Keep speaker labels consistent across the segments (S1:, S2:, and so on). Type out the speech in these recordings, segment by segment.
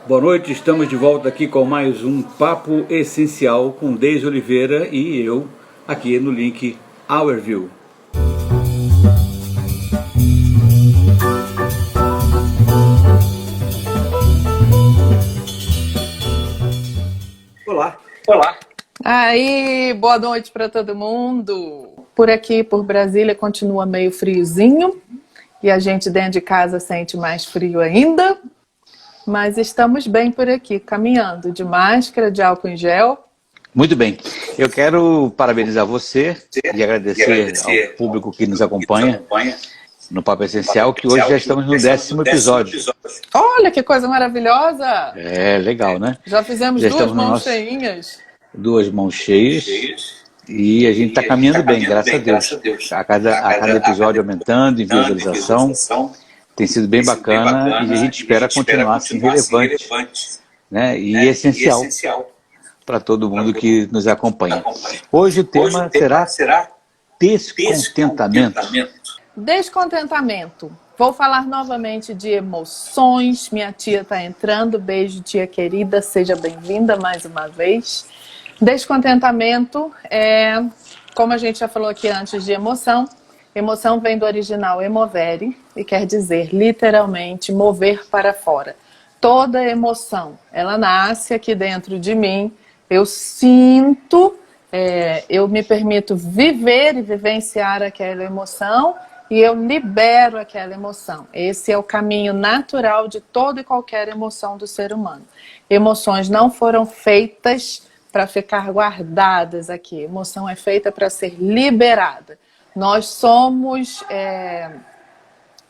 S1: Boa noite, estamos de volta aqui com mais um Papo Essencial com Deise Oliveira e eu, aqui no link Hourview. Olá.
S2: Olá. Aí, boa noite para todo mundo. Por aqui, por Brasília, continua meio friozinho e a gente dentro de casa sente mais frio ainda. Mas estamos bem por aqui, caminhando de máscara, de álcool em gel.
S1: Muito bem. Eu quero parabenizar você e agradecer ao público que nos acompanha no Papo Essencial, que hoje já estamos no 10º episódio.
S2: Olha que coisa maravilhosa!
S1: É, legal, né?
S2: Já fizemos duas mãos cheinhas.
S1: Duas mãos cheias. E a gente está caminhando bem, graças a Deus. A cada episódio aumentando em visualização. Tem sido bem bacana e a gente espera continuar assim relevante, né? E essencial para todo mundo que nos acompanha. Hoje o tema será descontentamento.
S2: Descontentamento. Vou falar novamente de emoções. Minha tia está entrando. Beijo, tia querida. Seja bem-vinda mais uma vez. Descontentamento é, como a gente já falou aqui antes, de emoção. Emoção vem do original emovere e quer dizer literalmente mover para fora. Toda emoção, ela nasce aqui dentro de mim. Eu sinto, eu me permito viver e vivenciar aquela emoção e eu libero aquela emoção. Esse é o caminho natural de toda e qualquer emoção do ser humano. Emoções não foram feitas para ficar guardadas aqui. Emoção é feita para ser liberada. Nós somos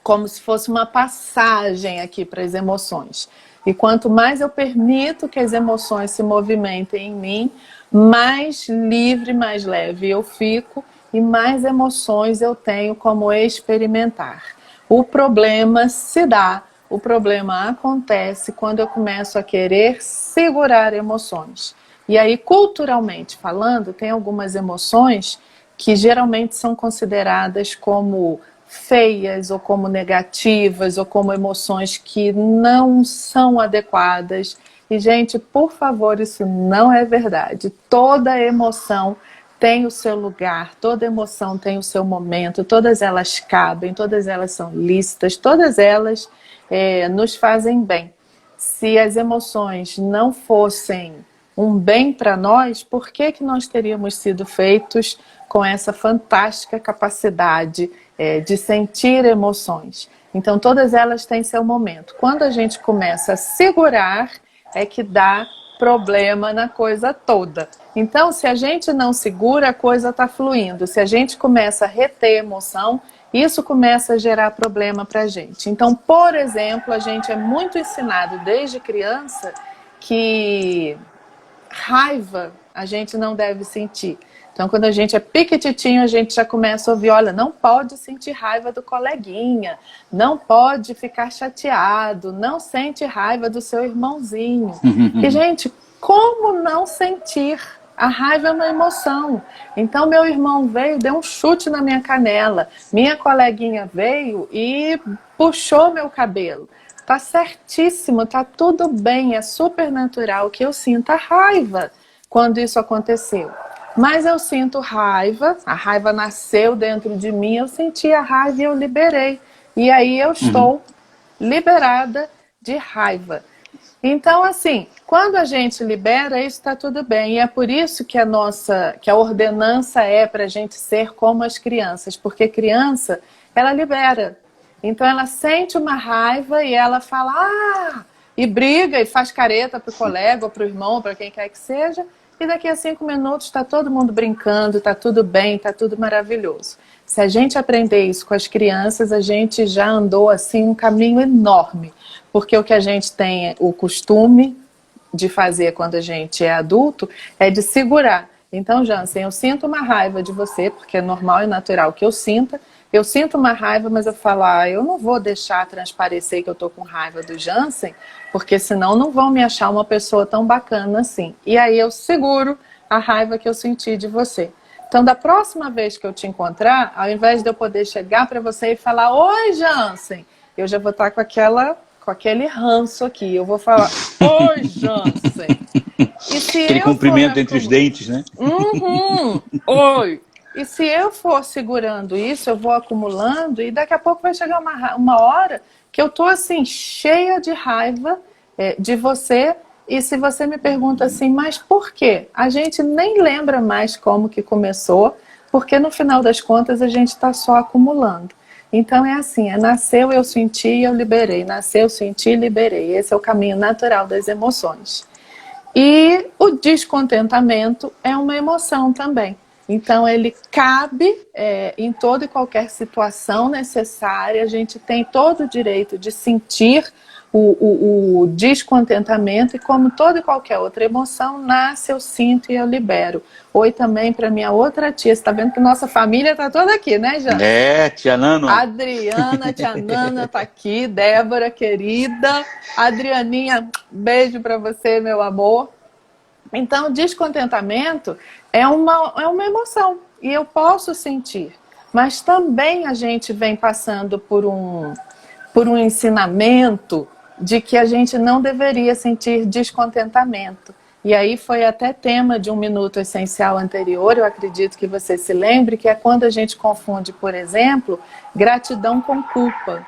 S2: como se fosse uma passagem aqui para as emoções. E quanto mais eu permito que as emoções se movimentem em mim, mais livre, mais leve eu fico e mais emoções eu tenho como experimentar. O problema se dá, o problema acontece quando eu começo a querer segurar emoções. E aí, culturalmente falando, tem algumas emoções que geralmente são consideradas como feias ou como negativas ou como emoções que não são adequadas. E, gente, por favor, isso não é verdade. Toda emoção tem o seu lugar, toda emoção tem o seu momento, todas elas cabem, todas elas são lícitas, todas elas nos fazem bem. Se as emoções não fossem um bem para nós, por que nós teríamos sido feitos com essa fantástica capacidade de sentir emoções? Então, todas elas têm seu momento. Quando a gente começa a segurar, é que dá problema na coisa toda. Então, se a gente não segura, a coisa está fluindo. Se a gente começa a reter emoção, isso começa a gerar problema para a gente. Então, por exemplo, a gente é muito ensinado desde criança que raiva a gente não deve sentir. Então, quando a gente é piquititinho, a gente já começa a ouvir, olha, não pode sentir raiva do coleguinha, não pode ficar chateado, não sente raiva do seu irmãozinho. E, gente, como não sentir? A raiva é uma emoção. Então, meu irmão veio, deu um chute na minha canela, minha coleguinha veio e puxou meu cabelo. Tá certíssimo, tá tudo bem, é super natural que eu sinta raiva quando isso aconteceu. Mas eu sinto raiva, a raiva nasceu dentro de mim, eu senti a raiva e eu liberei. E aí eu estou liberada de raiva. Então, assim, quando a gente libera, isso está tudo bem. E é por isso que a ordenança é para a gente ser como as crianças. Porque criança, ela libera. Então ela sente uma raiva e ela fala, e briga e faz careta para o colega ou para o irmão, para quem quer que seja. E daqui a 5 minutos está todo mundo brincando, está tudo bem, está tudo maravilhoso. Se a gente aprender isso com as crianças, a gente já andou assim um caminho enorme. Porque o que a gente tem o costume de fazer quando a gente é adulto é de segurar. Então, Jansen, eu sinto uma raiva de você, porque é normal e natural que eu sinta. Eu sinto uma raiva, mas eu falo, eu não vou deixar transparecer que eu tô com raiva do Jansen, porque senão não vão me achar uma pessoa tão bacana assim. E aí eu seguro a raiva que eu senti de você. Então, da próxima vez que eu te encontrar, ao invés de eu poder chegar para você e falar, oi, Jansen, eu já vou estar com com aquele ranço aqui. Eu vou falar, oi, Jansen. E se
S1: Aquele
S2: eu
S1: cumprimento entre os dentes, né?
S2: Oi. E se eu for segurando isso, eu vou acumulando e daqui a pouco vai chegar uma hora que eu tô assim, cheia de raiva de você. E se você me pergunta assim, mas por quê? A gente nem lembra mais como que começou, porque no final das contas a gente está só acumulando. Então é assim, nasceu, eu senti, eu liberei. Nasceu, senti, liberei. Esse é o caminho natural das emoções. E o descontentamento é uma emoção também. Então ele cabe em toda e qualquer situação necessária. A gente tem todo o direito de sentir o descontentamento, e como toda e qualquer outra emoção, nasce, eu sinto e eu libero. Oi também para minha outra tia. Você está vendo que nossa família está toda aqui, né, Jana?
S1: Tia Nano.
S2: Adriana, tia Nana está aqui, Débora, querida. Adrianinha, beijo para você, meu amor. Então, descontentamento é uma emoção e eu posso sentir. Mas também a gente vem passando por um ensinamento de que a gente não deveria sentir descontentamento. E aí foi até tema de um Minuto Essencial anterior, eu acredito que você se lembre, que é quando a gente confunde, por exemplo, gratidão com culpa.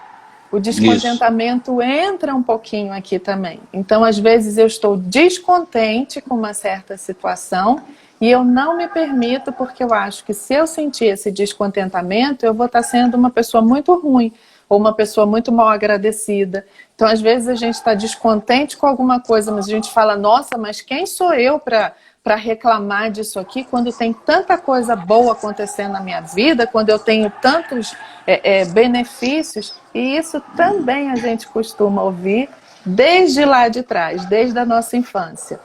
S2: O descontentamento entra um pouquinho aqui também. Então, às vezes, eu estou descontente com uma certa situação e eu não me permito, porque eu acho que se eu sentir esse descontentamento, eu vou estar sendo uma pessoa muito ruim ou uma pessoa muito mal agradecida. Então, às vezes, a gente está descontente com alguma coisa, mas a gente fala, nossa, mas quem sou eu para reclamar disso aqui, quando tem tanta coisa boa acontecendo na minha vida, quando eu tenho tantos benefícios, e isso também a gente costuma ouvir desde lá de trás, desde a nossa infância.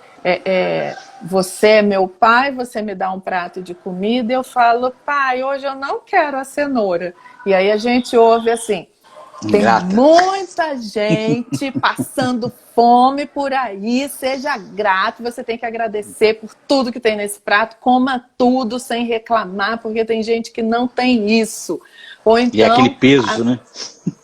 S2: Você é meu pai, você me dá um prato de comida, e eu falo, pai, hoje eu não quero a cenoura. E aí a gente ouve assim, tem muita gente passando fome por aí, seja grato, você tem que agradecer por tudo que tem nesse prato, coma tudo sem reclamar, porque tem gente que não tem isso. Ou então,
S1: e aquele peso, né?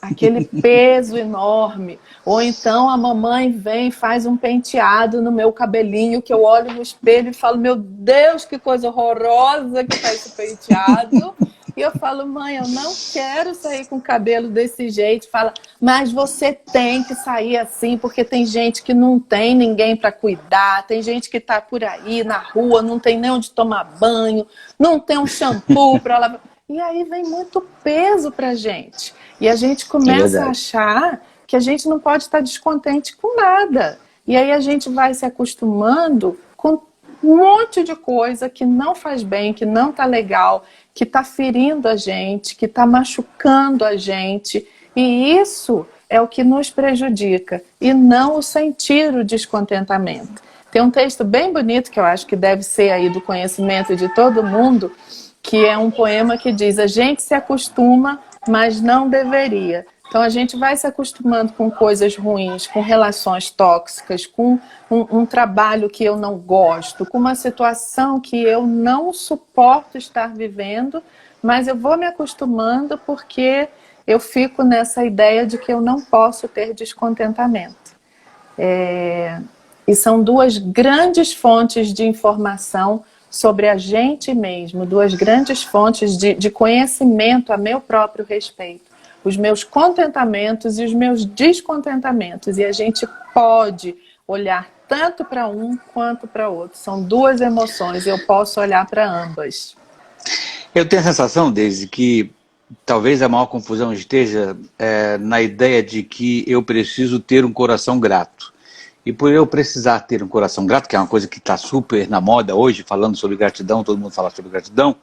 S2: Aquele peso enorme. Ou então a mamãe vem e faz um penteado no meu cabelinho, que eu olho no espelho e falo, meu Deus, que coisa horrorosa que tá esse penteado. E eu falo, mãe, eu não quero sair com o cabelo desse jeito. Fala, mas você tem que sair assim, porque tem gente que não tem ninguém para cuidar, tem gente que tá por aí na rua, não tem nem onde tomar banho, não tem um shampoo para lavar. E aí vem muito peso pra gente. E a gente começa a achar que a gente não pode estar descontente com nada. E aí a gente vai se acostumando com um monte de coisa que não faz bem, que não tá legal, que tá ferindo a gente, que tá machucando a gente. E isso é o que nos prejudica, e não o sentir o descontentamento. Tem um texto bem bonito que eu acho que deve ser aí do conhecimento de todo mundo, que é um poema que diz, a gente se acostuma, mas não deveria. Então a gente vai se acostumando com coisas ruins, com relações tóxicas, com um trabalho que eu não gosto, com uma situação que eu não suporto estar vivendo, mas eu vou me acostumando porque eu fico nessa ideia de que eu não posso ter descontentamento. E são duas grandes fontes de informação sobre a gente mesmo, duas grandes fontes de conhecimento a meu próprio respeito. Os meus contentamentos e os meus descontentamentos. E a gente pode olhar tanto para um quanto para outro. São duas emoções e eu posso olhar para ambas.
S1: Eu tenho a sensação, Deise, que talvez a maior confusão esteja na ideia de que eu preciso ter um coração grato. E por eu precisar ter um coração grato, que é uma coisa que está super na moda hoje, falando sobre gratidão, todo mundo fala sobre gratidão,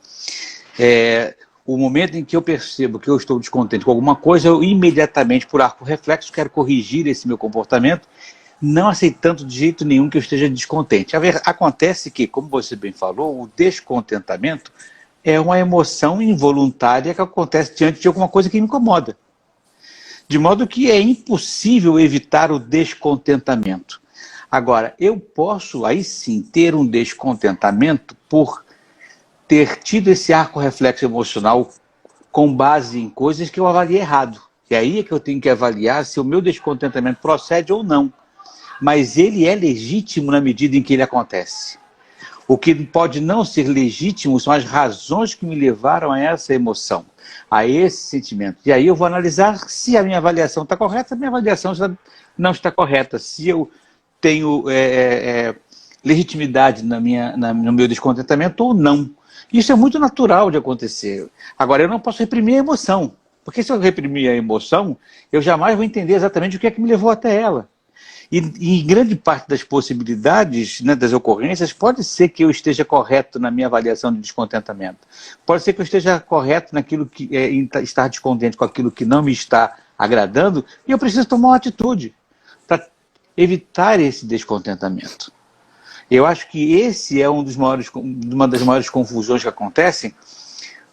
S1: o momento em que eu percebo que eu estou descontente com alguma coisa, eu imediatamente, por arco reflexo, quero corrigir esse meu comportamento, não aceitando de jeito nenhum que eu esteja descontente. Acontece que, como você bem falou, o descontentamento é uma emoção involuntária que acontece diante de alguma coisa que me incomoda. De modo que é impossível evitar o descontentamento. Agora, eu posso aí sim ter um descontentamento por ter tido esse arco reflexo emocional com base em coisas que eu avaliei errado. E aí é que eu tenho que avaliar se o meu descontentamento procede ou não. Mas ele é legítimo na medida em que ele acontece. O que pode não ser legítimo são as razões que me levaram a essa emoção, a esse sentimento. E aí eu vou analisar se a minha avaliação está correta, se a minha avaliação não está correta, se eu tenho legitimidade no meu descontentamento ou não. Isso é muito natural de acontecer. Agora, eu não posso reprimir a emoção, porque se eu reprimir a emoção, eu jamais vou entender exatamente o que é que me levou até ela. E em grande parte das possibilidades, né, das ocorrências, pode ser que eu esteja correto na minha avaliação de descontentamento. Pode ser que eu esteja correto naquilo que em estar descontente com aquilo que não me está agradando, e eu preciso tomar uma atitude para evitar esse descontentamento. Eu acho que esse é uma das maiores confusões que acontecem,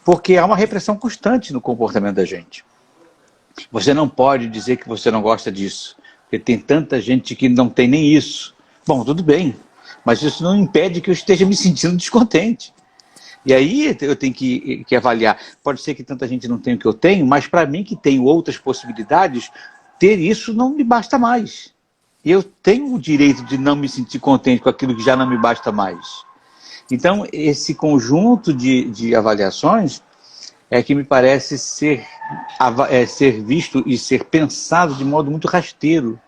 S1: porque há uma repressão constante no comportamento da gente. Você não pode dizer que você não gosta disso. Porque tem tanta gente que não tem nem isso. Bom, tudo bem, mas isso não impede que eu esteja me sentindo descontente. E aí eu tenho que avaliar. Pode ser que tanta gente não tenha o que eu tenho, mas para mim que tenho outras possibilidades, ter isso não me basta mais. Eu tenho o direito de não me sentir contente com aquilo que já não me basta mais. Então, esse conjunto de avaliações é que me parece ser visto e ser pensado de modo muito rasteiro,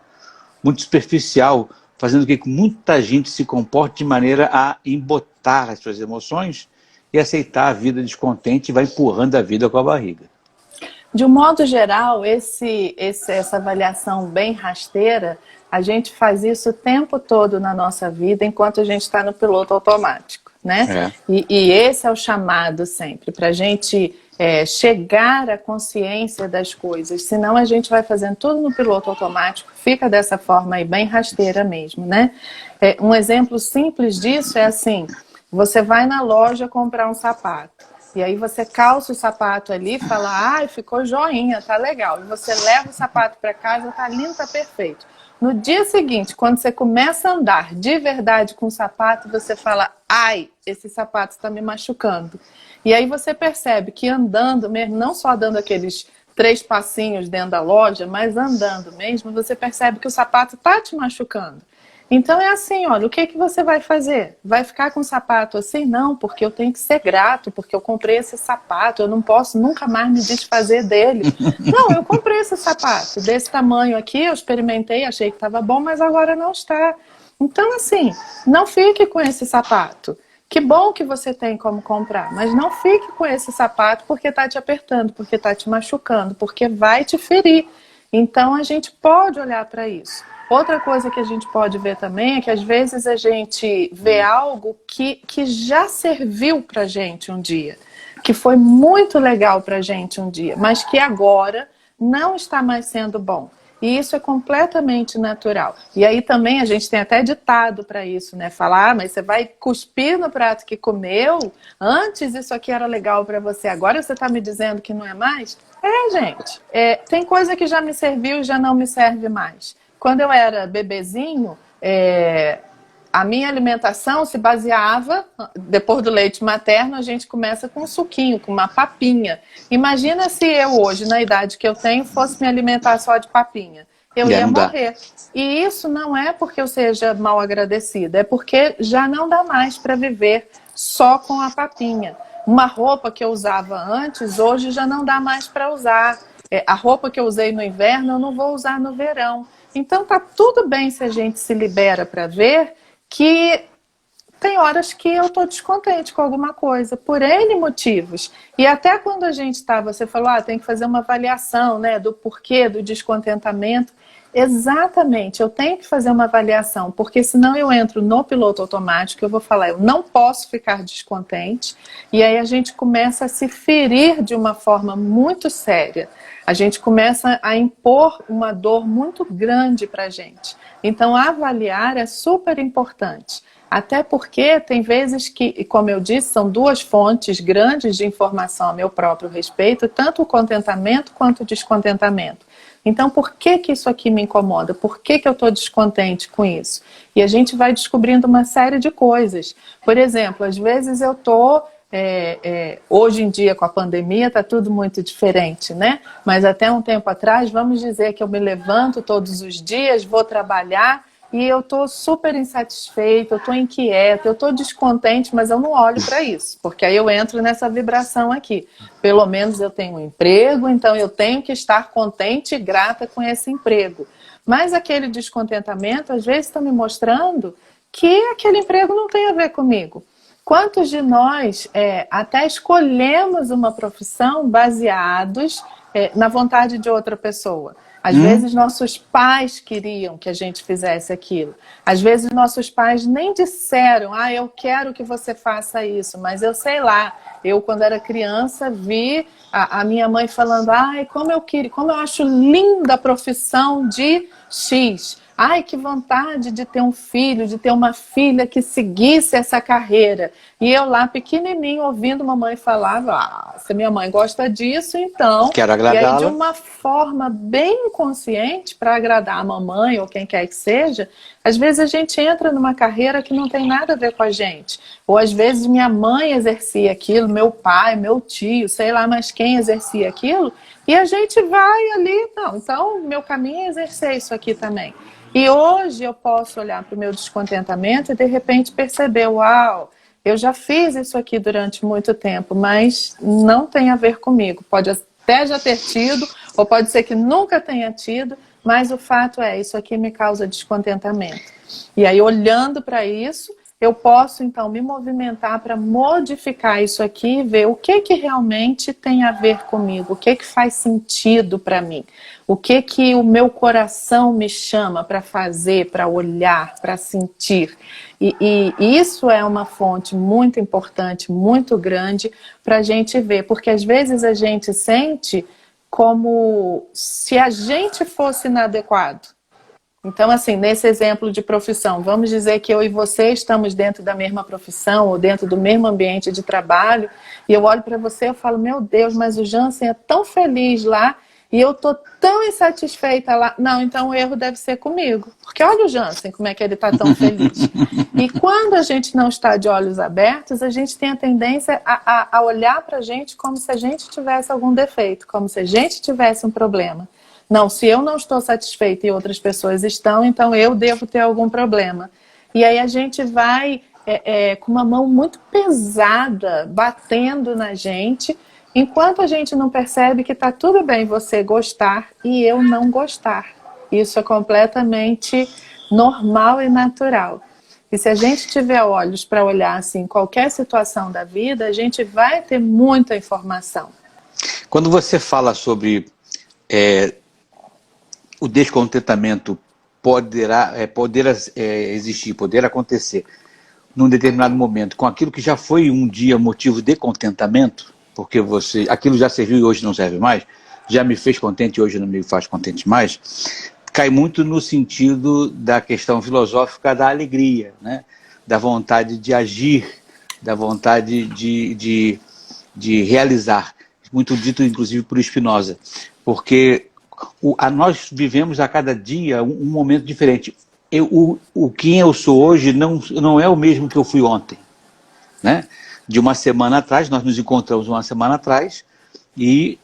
S1: muito superficial, fazendo com que muita gente se comporte de maneira a embotar as suas emoções e aceitar a vida descontente e vai empurrando a vida com a barriga.
S2: De um modo geral, essa avaliação bem rasteira, a gente faz isso o tempo todo na nossa vida enquanto a gente está no piloto automático, né? E esse é o chamado sempre, para a gente chegar à consciência das coisas, senão a gente vai fazendo tudo no piloto automático, fica dessa forma aí bem rasteira mesmo, né? Um exemplo simples disso é assim, você vai na loja comprar um sapato, e aí você calça o sapato ali e fala, ai, ficou joinha, tá legal, e você leva o sapato para casa, tá lindo, tá perfeito. No dia seguinte, quando você começa a andar de verdade com o sapato, você fala, ai, esse sapato está me machucando. E aí você percebe que andando mesmo, não só dando aqueles 3 passinhos dentro da loja, mas andando mesmo, você percebe que o sapato está te machucando. Então é assim, olha, o que você vai fazer? Vai ficar com o sapato assim? Não, porque eu tenho que ser grato, porque eu comprei esse sapato, eu não posso nunca mais me desfazer dele. Não, eu comprei esse sapato desse tamanho aqui, eu experimentei, achei que estava bom, mas agora não está. Então assim, não fique com esse sapato. Que bom que você tem como comprar, mas não fique com esse sapato porque está te apertando, porque está te machucando, porque vai te ferir. Então a gente pode olhar para isso. Outra coisa que a gente pode ver também é que às vezes a gente vê algo que já serviu pra gente um dia, que foi muito legal pra gente um dia, mas que agora não está mais sendo bom. E isso é completamente natural. E aí também a gente tem até ditado para isso, né? Falar, mas você vai cuspir no prato que comeu? Antes isso aqui era legal para você, agora você está me dizendo que não é mais? Gente, tem coisa que já me serviu e já não me serve mais. Quando eu era bebezinho, a minha alimentação se baseava, depois do leite materno, a gente começa com um suquinho, com uma papinha. Imagina se eu hoje, na idade que eu tenho, fosse me alimentar só de papinha. Eu ia morrer. E isso não é porque eu seja mal agradecida, é porque já não dá mais para viver só com a papinha. Uma roupa que eu usava antes, hoje já não dá mais para usar. A roupa que eu usei no inverno, eu não vou usar no verão. Então tá tudo bem se a gente se libera para ver que tem horas que eu tô descontente com alguma coisa, por N motivos. E até quando a gente você falou, tem que fazer uma avaliação, né, do porquê do descontentamento. Exatamente, eu tenho que fazer uma avaliação, porque senão eu entro no piloto automático, eu vou falar, eu não posso ficar descontente, e aí a gente começa a se ferir de uma forma muito séria. A gente começa a impor uma dor muito grande para a gente. Então, avaliar é super importante. Até porque tem vezes que, como eu disse, são 2 fontes grandes de informação a meu próprio respeito, tanto o contentamento quanto o descontentamento. Então, por que isso aqui me incomoda? Por que eu estou descontente com isso? E a gente vai descobrindo uma série de coisas. Por exemplo, às vezes eu estou hoje em dia, com a pandemia, está tudo muito diferente, né? Mas até um tempo atrás, vamos dizer que eu me levanto todos os dias, vou trabalhar e eu estou super insatisfeita, eu estou inquieta, eu estou descontente, mas eu não olho para isso, porque aí eu entro nessa vibração aqui. Pelo menos eu tenho um emprego, então eu tenho que estar contente e grata com esse emprego. Mas aquele descontentamento, às vezes, está me mostrando que aquele emprego não tem a ver comigo. Quantos de nós até escolhemos uma profissão baseados na vontade de outra pessoa? Às vezes nossos pais queriam que a gente fizesse aquilo. Às vezes nossos pais nem disseram, eu quero que você faça isso, mas eu sei lá, eu quando era criança vi a minha mãe falando, como eu acho linda a profissão de X. Ai, que vontade de ter um filho, de ter uma filha que seguisse essa carreira. E eu lá, pequenininho, ouvindo mamãe falar, se minha mãe gosta disso, então...
S1: Quero agradá-la.
S2: E aí, de uma forma bem inconsciente, para agradar a mamãe ou quem quer que seja, às vezes a gente entra numa carreira que não tem nada a ver com a gente. Ou às vezes minha mãe exercia aquilo, meu pai, meu tio, sei lá mais quem exercia aquilo, e a gente vai ali, não, então meu caminho é exercer isso aqui também. E hoje eu posso olhar para o meu descontentamento e de repente perceber, uau, eu já fiz isso aqui durante muito tempo, mas não tem a ver comigo. Pode até já ter tido, ou pode ser que nunca tenha tido, mas o fato é, isso aqui me causa descontentamento. E aí, olhando para isso, eu posso então me movimentar para modificar isso aqui e ver o que realmente tem a ver comigo, o que faz sentido para mim, o que o meu coração me chama para fazer, para olhar, para sentir. E isso é uma fonte muito importante, muito grande para a gente ver, porque às vezes a gente sente como se a gente fosse inadequado. Então, assim, nesse exemplo de profissão, vamos dizer que eu e você estamos dentro da mesma profissão ou dentro do mesmo ambiente de trabalho e eu olho para você e falo, meu Deus, mas o Jansen é tão feliz lá e eu tô tão insatisfeita lá. Não, então o erro deve ser comigo. Porque olha o Jansen, como é que ele está tão feliz. E quando a gente não está de olhos abertos, a gente tem a tendência a olhar para a gente como se a gente tivesse algum defeito, como se a gente tivesse um problema. Não, se eu não estou satisfeita e outras pessoas estão, então eu devo ter algum problema. E aí a gente vai com uma mão muito pesada, batendo na gente, enquanto a gente não percebe que está tudo bem você gostar e eu não gostar. Isso é completamente normal e natural. E se a gente tiver olhos para olhar assim, qualquer situação da vida, a gente vai ter muita informação.
S1: Quando você fala sobre o descontentamento poderá existir, poder acontecer num determinado momento com aquilo que já foi um dia motivo de contentamento, porque aquilo já serviu e hoje não serve mais, já me fez contente e hoje não me faz contente mais, cai muito no sentido da questão filosófica da alegria, né? Da vontade de agir, da vontade de realizar, muito dito inclusive por Spinoza, porque nós vivemos a cada dia um momento diferente. Quem eu sou hoje não é o mesmo que eu fui ontem, né? De uma semana atrás, nós nos encontramos uma semana atrás e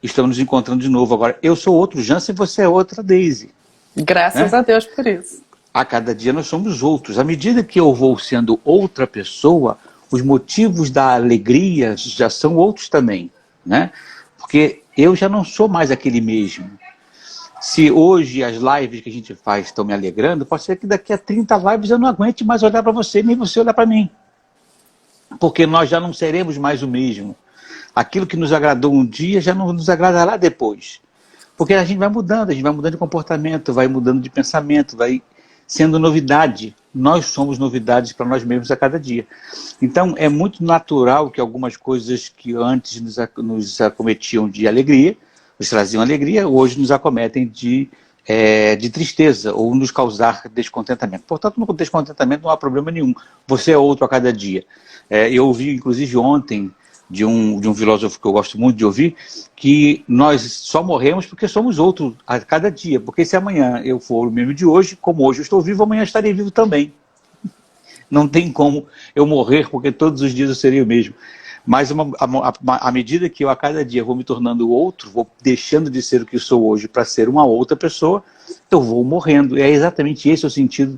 S1: estamos nos encontrando de novo agora. Eu sou outro Jansen, você é outra Daisy.
S2: Graças a Deus por isso.
S1: A cada dia nós somos outros. À medida que eu vou sendo outra pessoa, os motivos da alegria já são outros também, né? Porque eu já não sou mais aquele mesmo. Se hoje as lives que a gente faz estão me alegrando, pode ser que daqui a 30 lives eu não aguente mais olhar para você, nem você olhar para mim. Porque nós já não seremos mais o mesmo. Aquilo que nos agradou um dia já não nos agradará depois. Porque a gente vai mudando de comportamento, vai mudando de pensamento, vai sendo novidade. Nós somos novidades para nós mesmos a cada dia. Então é muito natural que algumas coisas que antes nos acometiam de alegria, nos traziam alegria, hoje nos acometem de tristeza ou nos causar descontentamento. Portanto, no descontentamento não há problema nenhum. Você é outro a cada dia. Eu ouvi, inclusive, ontem, de um filósofo que eu gosto muito de ouvir, que nós só morremos porque somos outro a cada dia. Porque se amanhã eu for o mesmo de hoje, como hoje eu estou vivo, amanhã estarei vivo também. Não tem como eu morrer porque todos os dias eu serei o mesmo. Mas à medida que eu a cada dia vou me tornando outro, vou deixando de ser o que sou hoje para ser uma outra pessoa, eu vou morrendo. E é exatamente esse o sentido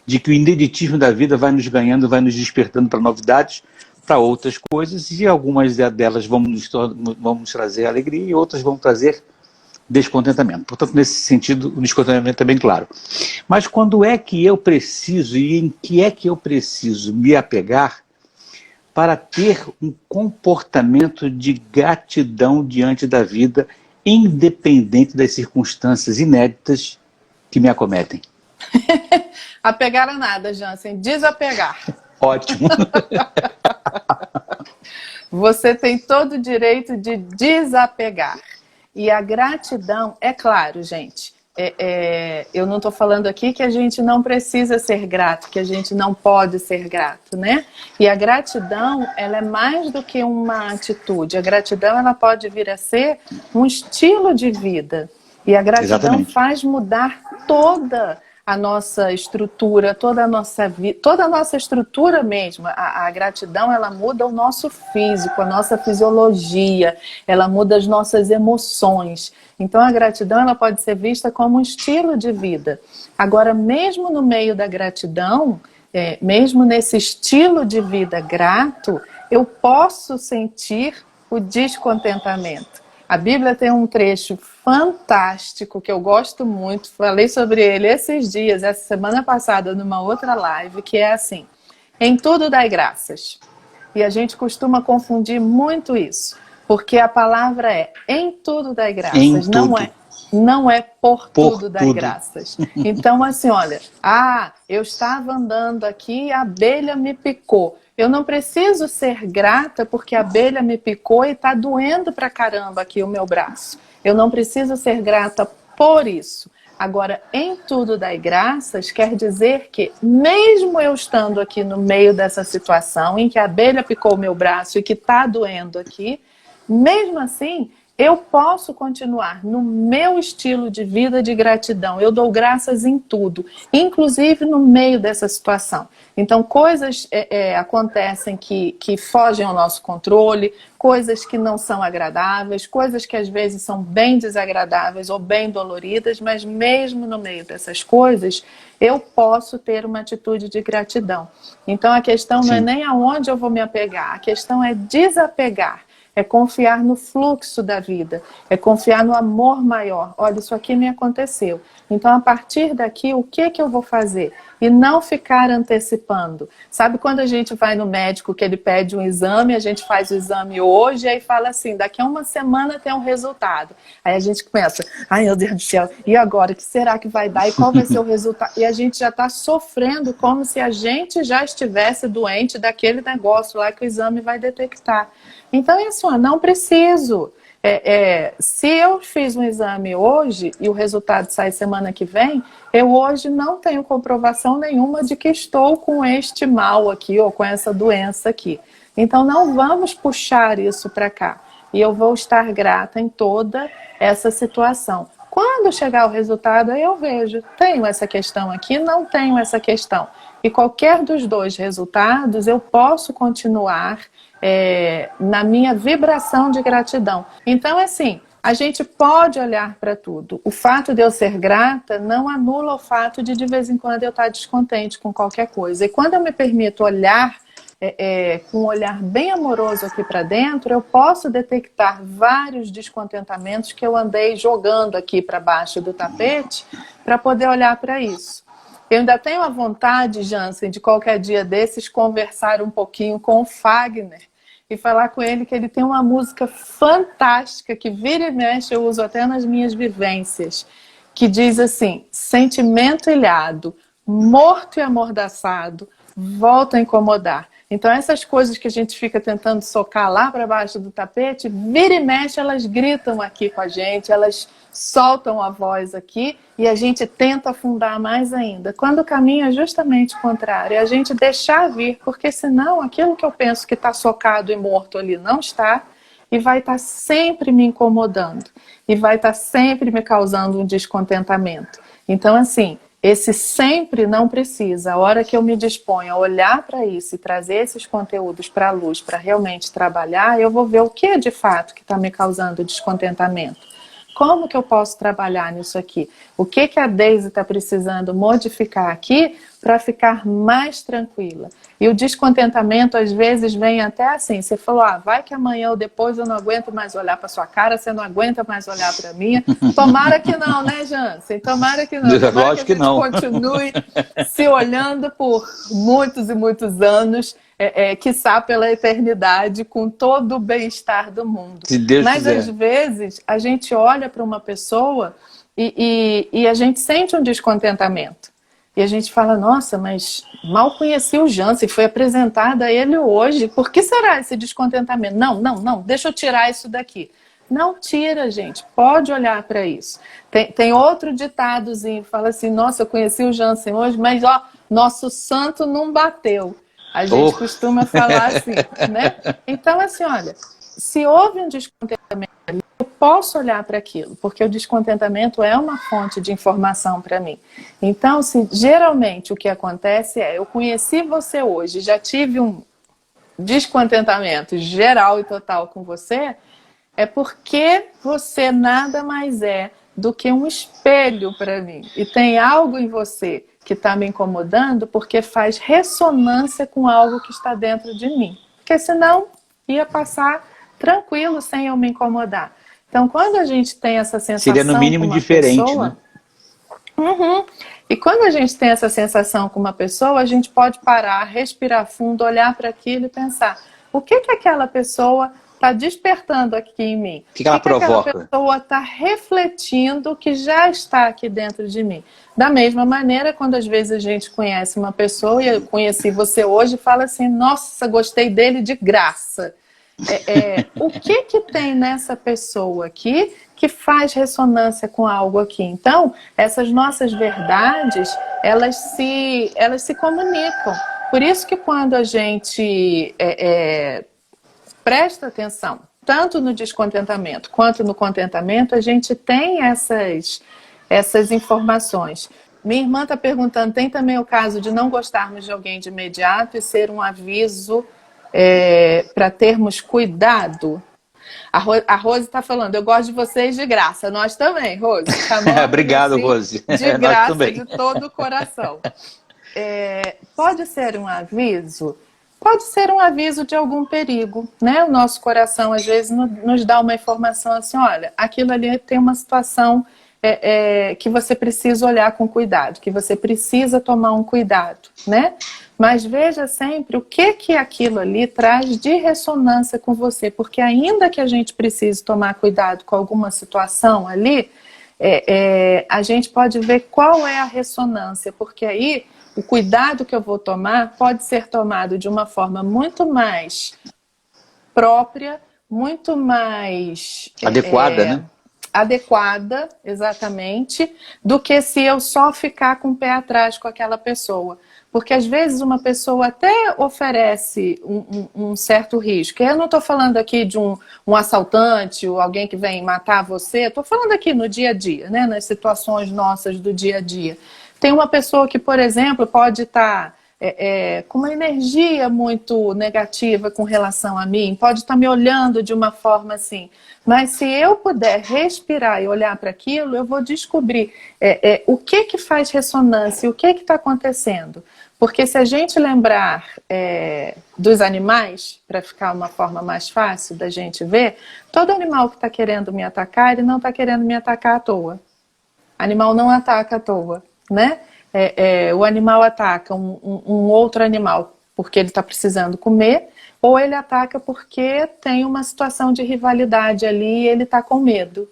S1: de que o ineditismo da vida vai nos ganhando, vai nos despertando para novidades, para outras coisas, e algumas delas vão nos trazer alegria e outras vão trazer descontentamento. Portanto, nesse sentido, o descontentamento é bem claro. Mas quando é que eu preciso e em que é que eu preciso me apegar para ter um comportamento de gratidão diante da vida, independente das circunstâncias inéditas que me acometem?
S2: Apegar a nada, Jansen. Desapegar.
S1: Ótimo.
S2: Você tem todo o direito de desapegar. E a gratidão, é claro, gente, eu não estou falando aqui que a gente não precisa ser grato, que a gente não pode ser grato, né? E a gratidão, ela é mais do que uma atitude. A gratidão, ela pode vir a ser um estilo de vida. E a gratidão
S1: Exatamente.
S2: faz mudar toda a nossa estrutura, toda a nossa vida, toda a nossa estrutura mesmo. A gratidão, ela muda o nosso físico, a nossa fisiologia, ela muda as nossas emoções. Então a gratidão, ela pode ser vista como um estilo de vida. Agora, mesmo no meio da gratidão, mesmo nesse estilo de vida grato, eu posso sentir o descontentamento. A Bíblia tem um trecho fantástico que eu gosto muito, falei sobre ele esses dias, essa semana passada, numa outra live, que é assim: em tudo dai graças. E a gente costuma confundir muito isso, porque a palavra é em tudo dai graças, não é por tudo dai graças. Então, assim, olha, eu estava andando aqui e a abelha me picou. Eu não preciso ser grata porque a abelha me picou e está doendo pra caramba aqui o meu braço. Eu não preciso ser grata por isso. Agora, em tudo dai graças quer dizer que, mesmo eu estando aqui no meio dessa situação em que a abelha picou o meu braço e que está doendo aqui, mesmo assim, eu posso continuar no meu estilo de vida de gratidão. Eu dou graças em tudo, inclusive no meio dessa situação. Então, coisas acontecem que fogem ao nosso controle, coisas que não são agradáveis, coisas que às vezes são bem desagradáveis ou bem doloridas, mas mesmo no meio dessas coisas, eu posso ter uma atitude de gratidão. Então, a questão não é nem aonde eu vou me apegar, a questão é desapegar. É confiar no fluxo da vida, é confiar no amor maior. Olha, isso aqui me aconteceu. Então, a partir daqui, o que eu vou fazer? E não ficar antecipando. Sabe quando a gente vai no médico que ele pede um exame, a gente faz o exame hoje, aí fala assim, daqui a uma semana tem um resultado. Aí a gente começa, ai meu Deus do céu, e agora? O que será que vai dar? E qual vai ser o resultado? E a gente já está sofrendo como se a gente já estivesse doente daquele negócio lá que o exame vai detectar. Então é assim, não preciso. Se eu fiz um exame hoje e o resultado sai semana que vem, eu hoje não tenho comprovação nenhuma de que estou com este mal aqui ou com essa doença aqui. Então não vamos puxar isso para cá. E eu vou estar grata em toda essa situação. Quando chegar o resultado, aí eu vejo, tenho essa questão aqui, não tenho essa questão. E qualquer dos dois resultados, eu posso continuar na minha vibração de gratidão. Então, assim, a gente pode olhar para tudo. O fato de eu ser grata não anula o fato de vez em quando eu estar descontente com qualquer coisa. E quando eu me permito olhar com um olhar bem amoroso aqui para dentro, eu posso detectar vários descontentamentos que eu andei jogando aqui para baixo do tapete para poder olhar para isso. Eu ainda tenho a vontade, Jansen, de qualquer dia desses conversar um pouquinho com o Fagner e falar com ele que ele tem uma música fantástica que vira e mexe, eu uso até nas minhas vivências, que diz assim: sentimento ilhado, morto e amordaçado, volta a incomodar. Então essas coisas que a gente fica tentando socar lá para baixo do tapete, vira e mexe, elas gritam aqui com a gente, elas soltam a voz aqui e a gente tenta afundar mais ainda. Quando o caminho é justamente o contrário, é a gente deixar vir, porque senão aquilo que eu penso que está socado e morto ali não está, e vai estar sempre me incomodando, e vai estar sempre me causando um descontentamento. Então, assim, Esse sempre não precisa. A hora que eu me disponho a olhar para isso e trazer esses conteúdos para a luz, para realmente trabalhar, eu vou ver o que é de fato que está me causando descontentamento. Como que eu posso trabalhar nisso aqui? O que que a Daisy está precisando modificar aqui para ficar mais tranquila? E o descontentamento às vezes vem até assim, você falou, vai que amanhã ou depois eu não aguento mais olhar para sua cara, você não aguenta mais olhar para mim. Tomara que não, né, Jansen? Tomara que não. Tomara
S1: Lógico
S2: que a
S1: que
S2: gente
S1: não.
S2: continue se olhando por muitos e muitos anos, quiçá pela eternidade, com todo o bem-estar do mundo.
S1: Se Deus
S2: Mas
S1: quiser.
S2: às vezes a gente olha para uma pessoa e a gente sente um descontentamento. E a gente fala, nossa, mas mal conheci o Jansen, foi apresentada a ele hoje. Por que será esse descontentamento? Não, deixa eu tirar isso daqui. Não tira, gente. Pode olhar para isso. Tem outro ditadozinho, fala assim, nossa, eu conheci o Jansen hoje, mas nosso santo não bateu. A gente costuma falar assim, né? Então, assim, olha, se houve um descontentamento ali, eu posso olhar para aquilo, porque o descontentamento é uma fonte de informação para mim. Então, se geralmente o que acontece eu conheci você hoje, já tive um descontentamento geral e total com você, é porque você nada mais é do que um espelho para mim. E tem algo em você que está me incomodando porque faz ressonância com algo que está dentro de mim. Porque senão ia passar tranquilo sem eu me incomodar. Então, quando a gente tem essa sensação
S1: seria no mínimo
S2: com uma
S1: diferente,
S2: pessoa,
S1: né?
S2: E quando a gente tem essa sensação com uma pessoa, a gente pode parar, respirar fundo, olhar para aquilo e pensar, o que que aquela pessoa está despertando aqui em mim?
S1: O que ela provoca?
S2: Aquela pessoa está refletindo que já está aqui dentro de mim. Da mesma maneira, quando às vezes a gente conhece uma pessoa, e eu conheci você hoje, e fala assim, nossa, gostei dele de graça. O que que tem nessa pessoa aqui que faz ressonância com algo aqui? Então, essas nossas verdades, elas se comunicam. Por isso que quando a gente presta atenção, tanto no descontentamento quanto no contentamento, a gente tem essas informações. Minha irmã está perguntando, tem também o caso de não gostarmos de alguém de imediato e ser um aviso para termos cuidado? A Rose está falando, eu gosto de vocês de graça. Nós também, Rose. Tá
S1: Obrigado,
S2: assim,
S1: Rose.
S2: De
S1: Nós
S2: graça,
S1: também.
S2: de todo o coração. Pode ser um aviso? Pode ser um aviso de algum perigo, né? O nosso coração, às vezes, nos dá uma informação assim, olha, aquilo ali tem uma situação que você precisa olhar com cuidado, que você precisa tomar um cuidado, né? Mas veja sempre o que aquilo ali traz de ressonância com você, porque ainda que a gente precise tomar cuidado com alguma situação ali, a gente pode ver qual é a ressonância, porque aí o cuidado que eu vou tomar pode ser tomado de uma forma muito mais própria, muito mais
S1: adequada, né?
S2: Adequada, exatamente, do que se eu só ficar com o pé atrás com aquela pessoa. Porque às vezes uma pessoa até oferece um certo risco. Eu não estou falando aqui de um assaltante ou alguém que vem matar você, estou falando aqui no dia a dia, né? Nas situações nossas do dia a dia. Tem uma pessoa que, por exemplo, pode estar com uma energia muito negativa com relação a mim, pode estar me olhando de uma forma assim, mas se eu puder respirar e olhar para aquilo, eu vou descobrir o que faz ressonância, o que está acontecendo. Porque se a gente lembrar dos animais, para ficar uma forma mais fácil da gente ver, todo animal que está querendo me atacar, ele não está querendo me atacar à toa. Animal não ataca à toa, né? O animal ataca um outro animal porque ele está precisando comer, ou ele ataca porque tem uma situação de rivalidade ali e ele está com medo.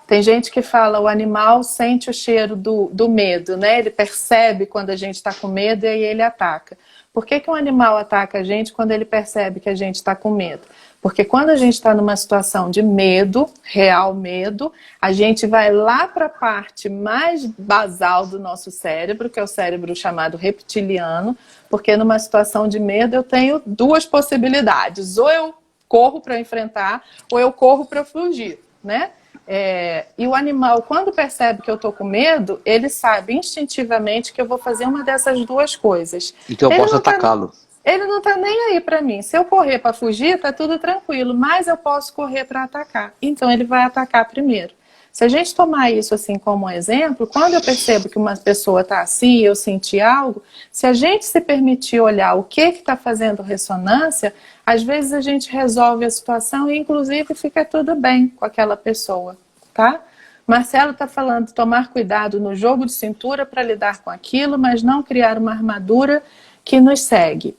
S2: Tem gente que fala, o animal sente o cheiro do medo, né? Ele percebe quando a gente está com medo e aí ele ataca. Por que um animal ataca a gente quando ele percebe que a gente está com medo? Porque quando a gente está numa situação de medo, real medo, a gente vai lá para a parte mais basal do nosso cérebro, que é o cérebro chamado reptiliano, porque numa situação de medo eu tenho duas possibilidades. Ou eu corro para enfrentar, ou eu corro para fugir, né? E o animal, quando percebe que eu estou com medo, ele sabe instintivamente que eu vou fazer uma dessas duas coisas.
S1: E que eu posso atacá-lo.
S2: Ele não está nem aí para mim. Se eu correr para fugir, está tudo tranquilo, mas eu posso correr para atacar. Então ele vai atacar primeiro. Se a gente tomar isso assim como um exemplo, quando eu percebo que uma pessoa está assim e eu senti algo, se a gente se permitir olhar o que está fazendo ressonância, às vezes a gente resolve a situação e inclusive fica tudo bem com aquela pessoa, tá? Marcelo está falando de tomar cuidado no jogo de cintura para lidar com aquilo, mas não criar uma armadura que nos segue.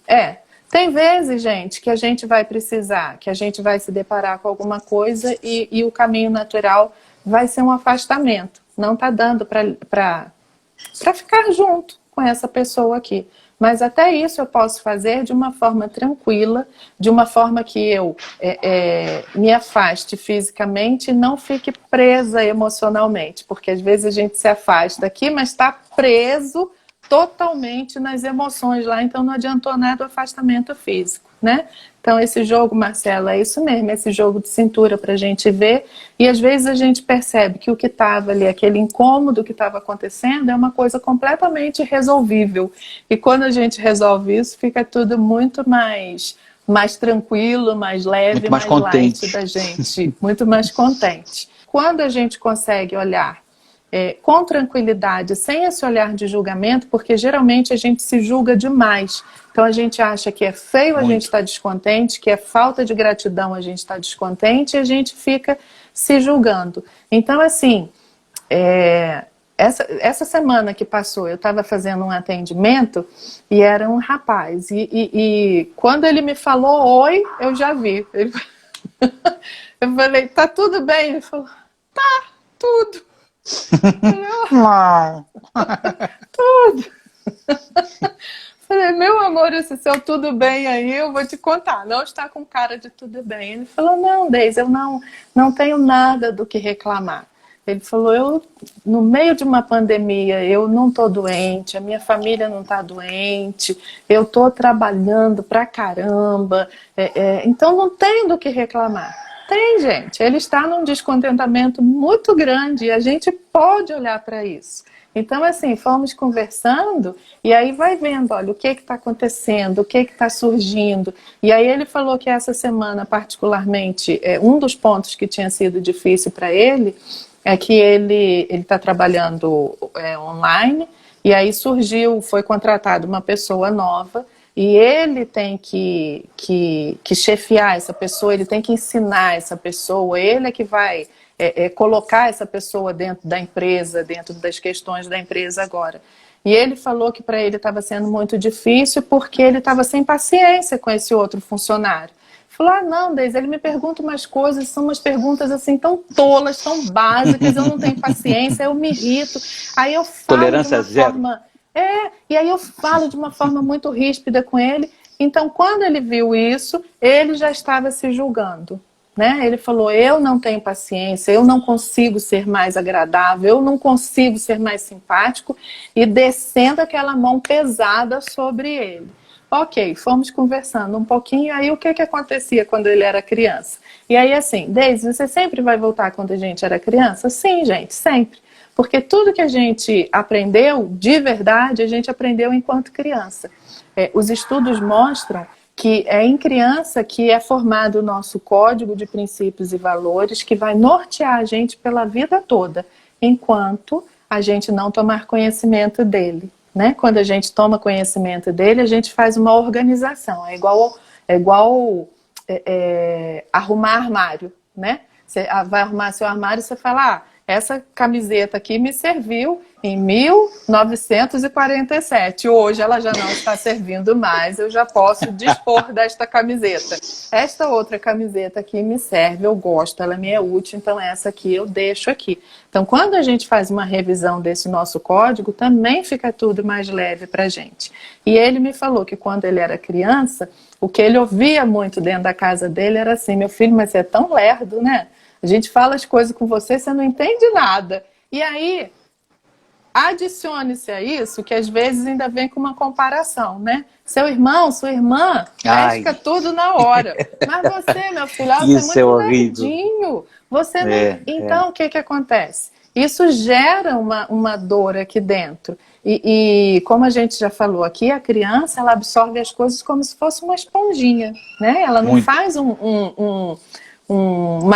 S2: Tem vezes, gente, que a gente vai precisar, que a gente vai se deparar com alguma coisa e o caminho natural vai ser um afastamento. Não está dando para ficar junto com essa pessoa aqui. Mas até isso eu posso fazer de uma forma tranquila, de uma forma que eu me afaste fisicamente e não fique presa emocionalmente. Porque às vezes a gente se afasta aqui, mas está preso totalmente nas emoções lá, então não adiantou nada o afastamento físico, né? Então esse jogo, Marcelo, é isso mesmo, esse jogo de cintura para a gente ver, e às vezes a gente percebe que o que estava ali, aquele incômodo que estava acontecendo, é uma coisa completamente resolvível, e quando a gente resolve isso, fica tudo muito mais tranquilo, mais leve, mais light da gente, muito mais contente. Quando a gente consegue olhar com tranquilidade, sem esse olhar de julgamento, porque geralmente a gente se julga demais. Então a gente acha que é feio, a gente está descontente, que é falta de gratidão, a gente está descontente e a gente fica se julgando. Então, assim, essa semana que passou, eu estava fazendo um atendimento e era um rapaz. E quando ele me falou oi, eu já vi. Eu falei, tá tudo bem? Ele falou, tá, tudo. Tudo. Falei, meu amor, esse seu tudo bem aí, eu vou te contar. Não está com cara de tudo bem. Ele falou, não, Deise, eu não tenho nada do que reclamar. Ele falou, eu no meio de uma pandemia, eu não estou doente, a minha família não está doente, eu estou trabalhando pra caramba, então não tenho do que reclamar. Tem, gente. Ele está num descontentamento muito grande e a gente pode olhar para isso. Então, assim, fomos conversando e aí vai vendo, olha, o que está acontecendo, o que está surgindo. E aí ele falou que essa semana, particularmente, um dos pontos que tinha sido difícil para ele é que ele está trabalhando online e aí foi contratada uma pessoa nova. E ele tem que chefiar essa pessoa, ele tem que ensinar essa pessoa, ele é que vai colocar essa pessoa dentro da empresa, dentro das questões da empresa agora. E ele falou que para ele estava sendo muito difícil porque ele estava sem paciência com esse outro funcionário. Falou, não, Deise, ele me pergunta umas coisas, são umas perguntas assim tão tolas, tão básicas, eu não tenho paciência, eu me irrito. Aí eu falo
S1: Tolerância
S2: de uma forma...
S1: zero.
S2: E aí eu falo de uma forma muito ríspida com ele. Então, quando ele viu isso, ele já estava se julgando, né? Ele falou, eu não tenho paciência, eu não consigo ser mais agradável, eu não consigo ser mais simpático, e descendo aquela mão pesada sobre ele. Ok, fomos conversando um pouquinho, aí o que acontecia quando ele era criança? E aí assim, Deise, você sempre vai voltar quando a gente era criança? Sim, gente, sempre. Porque tudo que a gente aprendeu, de verdade, a gente aprendeu enquanto criança. Os estudos mostram que é em criança que é formado o nosso código de princípios e valores que vai nortear a gente pela vida toda, enquanto a gente não tomar conhecimento dele, né? Quando a gente toma conhecimento dele, a gente faz uma organização. É igual arrumar armário, né? Você vai arrumar seu armário e você fala, essa camiseta aqui me serviu em 1947. Hoje ela já não está servindo mais, eu já posso dispor desta camiseta. Esta outra camiseta aqui me serve, eu gosto, ela me é útil, então essa aqui eu deixo aqui. Então, quando a gente faz uma revisão desse nosso código, também fica tudo mais leve para a gente. E ele me falou que quando ele era criança, o que ele ouvia muito dentro da casa dele era assim, meu filho, mas você é tão lerdo, né? A gente fala as coisas com você, você não entende nada. E aí, adicione-se a isso, que às vezes ainda vem com uma comparação, né? Seu irmão, sua irmã, pesca tudo na hora. Mas você, meu filho, você é muito lerdinho. Você não... Então, o que acontece? Isso gera uma dor aqui dentro. E como a gente já falou aqui, a criança, ela absorve as coisas como se fosse uma esponjinha, né? Ela não faz uma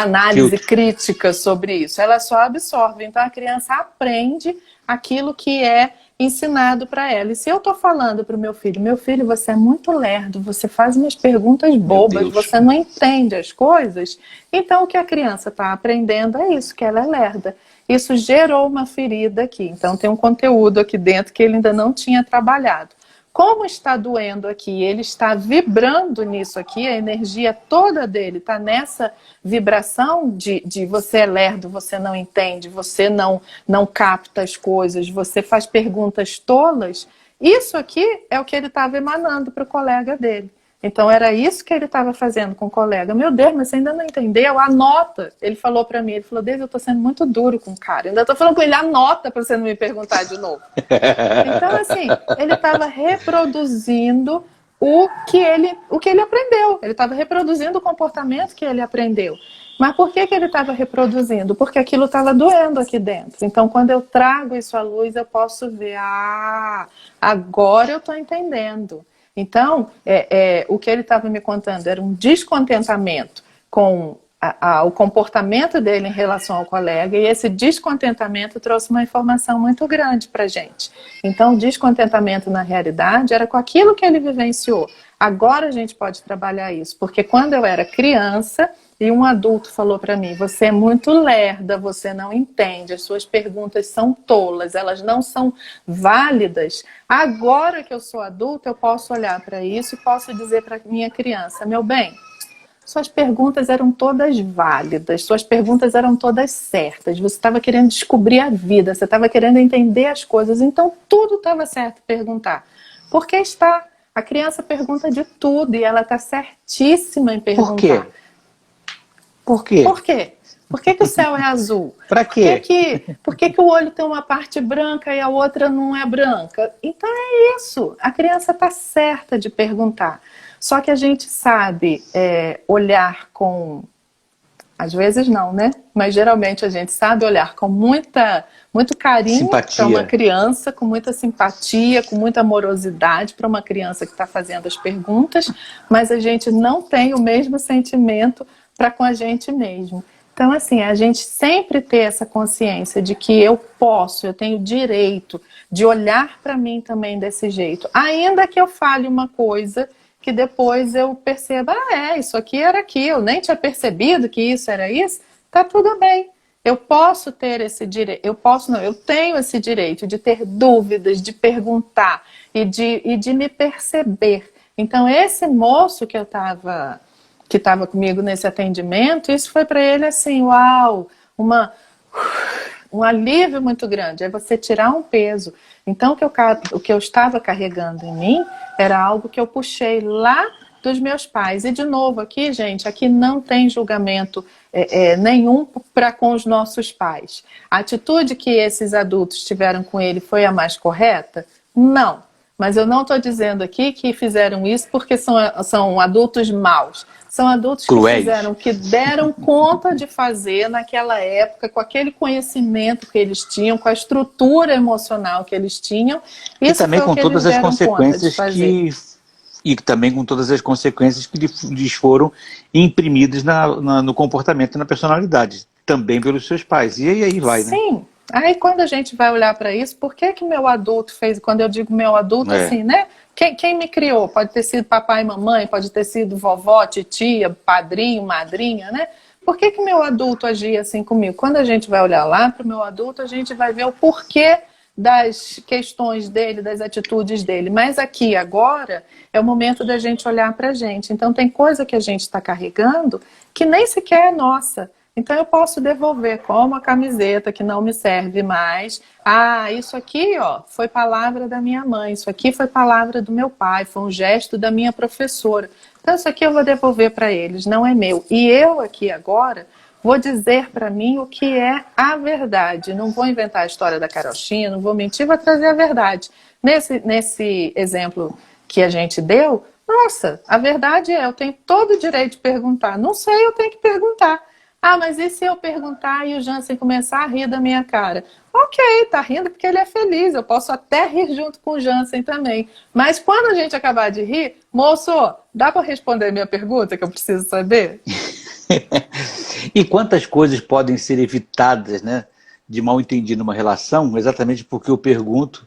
S2: análise crítica sobre isso, ela só absorve. Então a criança aprende aquilo que é ensinado para ela. E se eu estou falando para o meu filho, você é muito lerdo, você faz umas perguntas bobas, você não entende as coisas, então o que a criança está aprendendo é isso, que ela é lerda. Isso gerou uma ferida aqui, então tem um conteúdo aqui dentro que ele ainda não tinha trabalhado. Como está doendo aqui, ele está vibrando nisso aqui, a energia toda dele está nessa vibração de você é lerdo, você não entende, você não capta as coisas, você faz perguntas tolas. Isso aqui é o que ele estava emanando para o colega dele. Então era isso que ele estava fazendo com o colega. Meu Deus, mas você ainda não entendeu? Anota. Ele falou para mim, ele falou, Deus, eu estou sendo muito duro com o cara. Eu ainda estou falando com ele, anota para você não me perguntar de novo. Então assim, ele estava reproduzindo o que ele aprendeu. Ele estava reproduzindo o comportamento que ele aprendeu. Mas por que ele estava reproduzindo? Porque aquilo estava doendo aqui dentro. Então quando eu trago isso à luz, eu posso ver, agora eu estou entendendo. Então, o que ele estava me contando era um descontentamento com o comportamento dele em relação ao colega, e esse descontentamento trouxe uma informação muito grande para a gente. Então, o descontentamento na realidade era com aquilo que ele vivenciou. Agora a gente pode trabalhar isso, porque quando eu era criança e um adulto falou para mim, você é muito lerda, você não entende, as suas perguntas são tolas, elas não são válidas. Agora que eu sou adulta, eu posso olhar para isso e posso dizer para minha criança, meu bem, suas perguntas eram todas válidas, suas perguntas eram todas certas, você estava querendo descobrir a vida, você estava querendo entender as coisas, então tudo estava certo perguntar. Porque a criança pergunta de tudo e ela está certíssima em perguntar.
S1: Por quê? Por quê?
S2: Por quê? Por que o céu é azul?
S1: Para quê?
S2: Por que o olho tem uma parte branca e a outra não é branca? Então é isso. A criança está certa de perguntar. Só que a gente sabe olhar com... Às vezes não, né? Mas geralmente a gente sabe olhar com muito carinho para uma criança, com muita simpatia, com muita amorosidade para uma criança que está fazendo as perguntas, mas a gente não tem o mesmo sentimento para com a gente mesmo. Então, assim, a gente sempre ter essa consciência de que eu tenho direito de olhar para mim também desse jeito. Ainda que eu fale uma coisa que depois eu perceba, isso aqui era aquilo, nem tinha percebido que isso era isso, tá tudo bem. Eu posso ter esse direito, eu tenho esse direito de ter dúvidas, de perguntar e de me perceber. Então, esse moço que estava comigo nesse atendimento, isso foi para ele assim, uau, um alívio muito grande, é você tirar um peso. Então o que eu estava carregando em mim era algo que eu puxei lá dos meus pais. E de novo aqui, gente, aqui não tem julgamento nenhum para com os nossos pais. A atitude que esses adultos tiveram com ele foi a mais correta? Não. Mas eu não estou dizendo aqui que fizeram isso porque são adultos maus. São adultos que deram conta de fazer naquela época, com aquele conhecimento que eles tinham, com a estrutura emocional que eles tinham.
S1: E também com todas as consequências e também com todas as consequências que lhes foram imprimidas no comportamento e na personalidade, também pelos seus pais. E aí vai, né?
S2: Sim. Aí quando a gente vai olhar para isso, por que meu adulto fez, quando eu digo meu adulto, assim, né? Quem me criou? Pode ter sido papai e mamãe, pode ter sido vovó, titia, padrinho, madrinha, né? Por que meu adulto agia assim comigo? Quando a gente vai olhar lá para o meu adulto, a gente vai ver o porquê das questões dele, das atitudes dele. Mas aqui, agora, é o momento da gente olhar para a gente. Então tem coisa que a gente está carregando que nem sequer é nossa. Então eu posso devolver como a camiseta que não me serve mais. Isso aqui, foi palavra da minha mãe, isso aqui foi palavra do meu pai, foi um gesto da minha professora. Então isso aqui eu vou devolver para eles, não é meu. E eu aqui agora vou dizer para mim o que é a verdade. Não vou inventar a história da carochinha, não vou mentir, vou trazer a verdade. Nesse exemplo que a gente deu, nossa, a verdade é, eu tenho todo o direito de perguntar. Não sei, eu tenho que perguntar. Ah, mas e se eu perguntar e o Jansen começar a rir da minha cara? Ok, tá rindo porque ele é feliz, eu posso até rir junto com o Jansen também. Mas quando a gente acabar de rir, moço, dá para responder a minha pergunta que eu preciso saber?
S1: E quantas coisas podem ser evitadas, né, de mal entendido numa relação, exatamente porque eu pergunto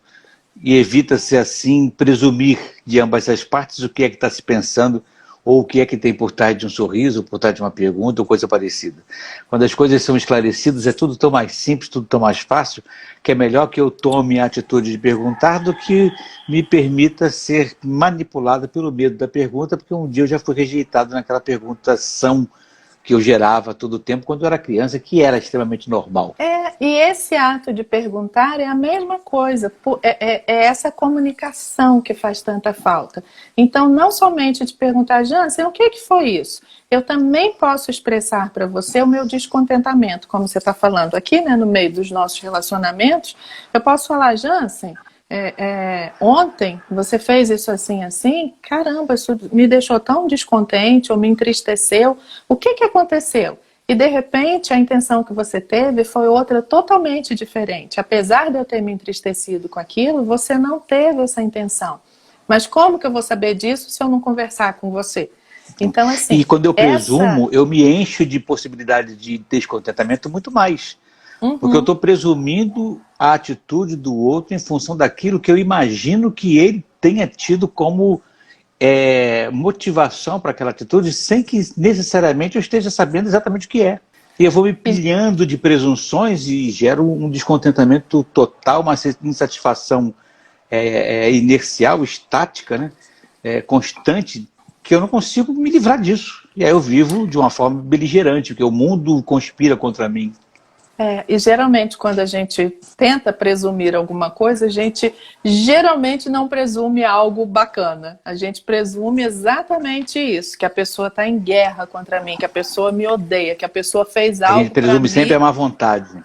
S1: e evita-se assim presumir de ambas as partes o que é que está se pensando ou o que é que tem por trás de um sorriso, por trás de uma pergunta ou coisa parecida. Quando as coisas são esclarecidas é tudo tão mais simples, tudo tão mais fácil, que é melhor que eu tome a atitude de perguntar do que me permita ser manipulado pelo medo da pergunta, porque um dia eu já fui rejeitado naquela perguntação que eu gerava todo o tempo quando eu era criança, que era extremamente normal.
S2: E esse ato de perguntar é a mesma coisa, é essa comunicação que faz tanta falta. Então, não somente de perguntar, Jansen, o que foi isso? Eu também posso expressar para você o meu descontentamento, como você está falando aqui, né, no meio dos nossos relacionamentos. Eu posso falar, Jansen, ontem você fez isso assim, assim, caramba, isso me deixou tão descontente ou me entristeceu. O que aconteceu? E de repente a intenção que você teve foi outra totalmente diferente. Apesar de eu ter me entristecido com aquilo, você não teve essa intenção. Mas como que eu vou saber disso se eu não conversar com você? Então, assim...
S1: E quando eu presumo, eu me encho de possibilidade de descontentamento muito mais. Porque eu estou presumindo a atitude do outro em função daquilo que eu imagino que ele tenha tido como motivação para aquela atitude, sem que necessariamente eu esteja sabendo exatamente o que é. E eu vou me pilhando de presunções e gero um descontentamento total, uma insatisfação inercial, estática, né? Constante, que eu não consigo me livrar disso. E aí eu vivo de uma forma beligerante, porque o mundo conspira contra mim.
S2: E geralmente quando a gente tenta presumir alguma coisa, a gente geralmente não presume algo bacana. A gente presume exatamente isso, que a pessoa está em guerra contra mim, que a pessoa me odeia, que a pessoa fez algo.
S1: A gente presume sempre a má vontade.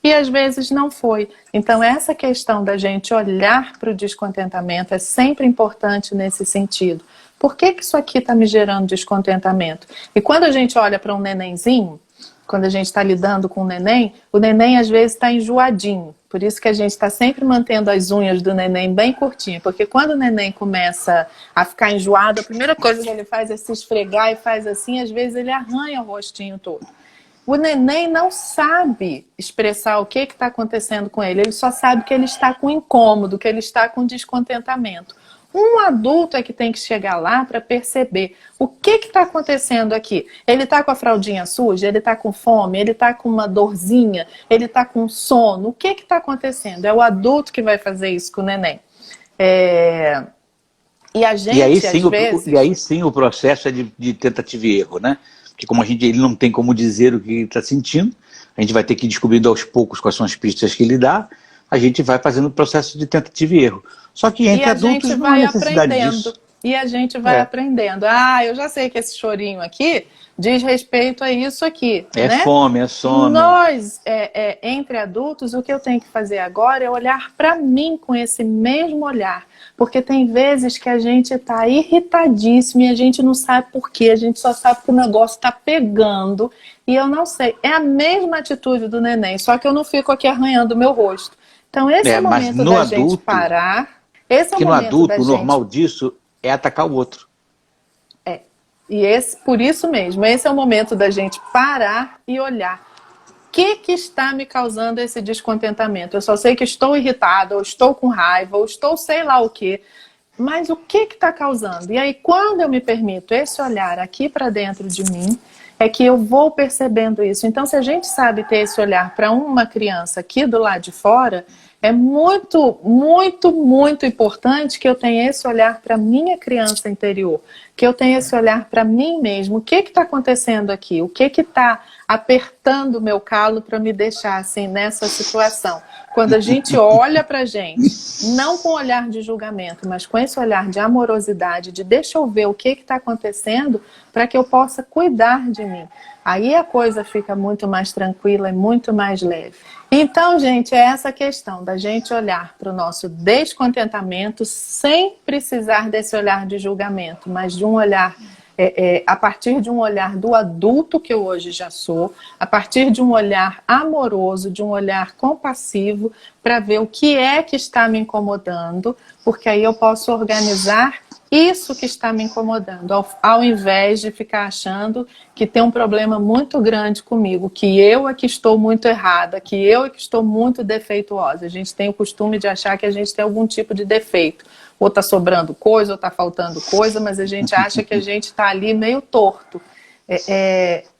S2: E às vezes não foi. Então essa questão da gente olhar para o descontentamento é sempre importante nesse sentido. Por que isso aqui está me gerando descontentamento? E quando a gente olha para um nenenzinho, quando a gente está lidando com o neném às vezes está enjoadinho. Por isso que a gente está sempre mantendo as unhas do neném bem curtinhas. Porque quando o neném começa a ficar enjoado, a primeira coisa que ele faz é se esfregar e faz assim, às vezes ele arranha o rostinho todo. O neném não sabe expressar o que está acontecendo com ele. Ele só sabe que ele está com incômodo, que ele está com descontentamento. Um adulto é que tem que chegar lá para perceber o que está acontecendo aqui. Ele está com a fraldinha suja, ele está com fome, ele está com uma dorzinha, ele está com sono. O que está acontecendo? É o adulto que vai fazer isso com o neném. E a gente,
S1: e aí sim o processo é de tentativa e erro, né? Porque como ele não tem como dizer o que ele está sentindo, a gente vai ter que ir descobrindo aos poucos quais são as pistas que ele dá, a gente vai fazendo o processo de tentativa e erro. Só que entre adultos não há necessidade disso.
S2: E a gente vai aprendendo. Eu já sei que esse chorinho aqui diz respeito a isso aqui.
S1: Né? Fome, é sono.
S2: Nós, entre adultos, o que eu tenho que fazer agora é olhar para mim com esse mesmo olhar. Porque tem vezes que a gente está irritadíssimo e a gente não sabe por quê. A gente só sabe que o negócio está pegando. E eu não sei. É a mesma atitude do neném, só que eu não fico aqui arranhando o meu rosto. Então esse é o momento da gente parar. Esse é o momento
S1: no adulto, o normal disso é atacar o outro.
S2: Por isso mesmo, esse é o momento da gente parar e olhar. O que está me causando esse descontentamento? Eu só sei que estou irritada, ou estou com raiva, ou estou sei lá o quê. Mas o que está causando? E aí, quando eu me permito esse olhar aqui para dentro de mim, é que eu vou percebendo isso. Então, se a gente sabe ter esse olhar para uma criança aqui do lado de fora, é muito, muito, muito importante que eu tenha esse olhar para a minha criança interior, que eu tenha esse olhar para mim mesmo. O que está acontecendo aqui? O que está apertando o meu calo para me deixar assim nessa situação? quando a gente olha pra gente, não com olhar de julgamento, mas com esse olhar de amorosidade, de deixa eu ver o que está acontecendo para que eu possa cuidar de mim. Aí a coisa fica muito mais tranquila e muito mais leve. Então, gente, é essa questão da gente olhar para o nosso descontentamento sem precisar desse olhar de julgamento, mas de um olhar a partir de um olhar do adulto que eu hoje já sou, a partir de um olhar amoroso, de um olhar compassivo, para ver o que é que está me incomodando, porque aí eu posso organizar isso que está me incomodando, ao invés de ficar achando que tem um problema muito grande comigo, que eu é que estou muito errada, que eu é que estou muito defeituosa. A gente tem o costume de achar que a gente tem algum tipo de defeito. Ou está sobrando coisa, ou está faltando coisa, mas a gente acha que a gente está ali meio torto.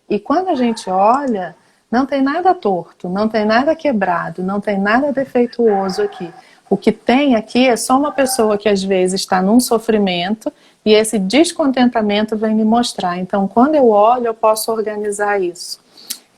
S2: E quando a gente olha, não tem nada torto, não tem nada quebrado, não tem nada defeituoso aqui. O que tem aqui é só uma pessoa que às vezes está num sofrimento e esse descontentamento vem me mostrar. Então, quando eu olho, eu posso organizar isso.